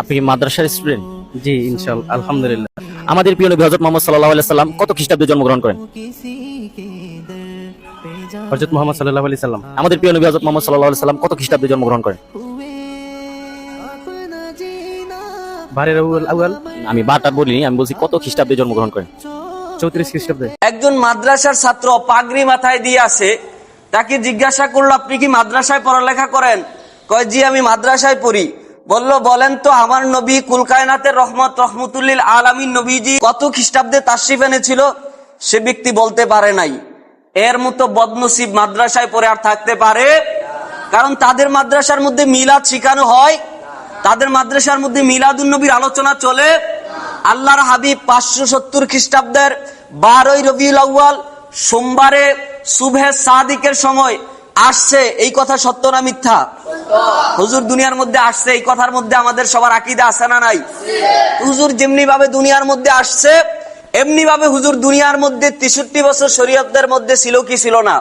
আপনি কি মাদ্রাসার স্টুডেন্ট? জি ইনশাআল্লাহ, আলহামদুলিল্লাহ। আমাদের প্রিয় নবী হযরত মুহাম্মদ সাল্লাল্লাহু আলাইহি সাল্লাম কত খ্রিস্টাব্দে জন্মগ্রহণ করেন? হযরত মুহাম্মদ সাল্লাল্লাহু আলাইহি সাল্লাম আমাদের প্রিয় নবী হযরত মুহাম্মদ সাল্লাল্লাহু আলাইহি সাল্লাম কত খ্রিস্টাব্দে জন্মগ্রহণ করেন? বারের আউয়াল আমি বারটা বলিনি, আমি বলছি কত খ্রিস্টাব্দে জন্মগ্রহণ করেন। 34 খ্রিস্টাব্দে। একজন মাদ্রাসার ছাত্র পাগড়ি মাথায় দিয়ে আসে, তাকে জিজ্ঞাসা করলো আপনি কি মাদ্রাসায় পড়ালেখা করেন? কয় জি আমি মাদ্রাসায় পড়ি। বলল বলেন তো আমার নবী কুল কায়নাতের রহমত রহমতুল্লিল আলামিন নবীজি কত খ্রিস্টাব্দে তাশরিফ এনেছিল? সে ব্যক্তি বলতে পারে নাই। এর মতো বদনসিব মাদ্রাসায় পড়ে আর থাকতে পারে? কারণ তাদের মাদ্রাসার মধ্যে মিলাদ শিখানো হয়, তাদের মাদ্রাসার মধ্যে মিলাদুন নবীর আলোচনা চলে। আল্লাহর হাবিব 570 খ্রিস্টাব্দের 12ই রবিউল আউয়াল সোমবারে সুবহে সাদিকের সময় আসছে, এই কথা সত্য না মিথ্যা? হুজুর দুনিয়ার মধ্যে আসছে, এই কথার মধ্যে আমাদের সবার আকীদা আছে না নাই? হুজুর যেমনি ভাবে দুনিয়ার মধ্যে আসছে, এমনি ভাবে হুজুর দুনিয়ার মধ্যে 63 বছর শরীয়তের মধ্যে ছিল কি ছিল না?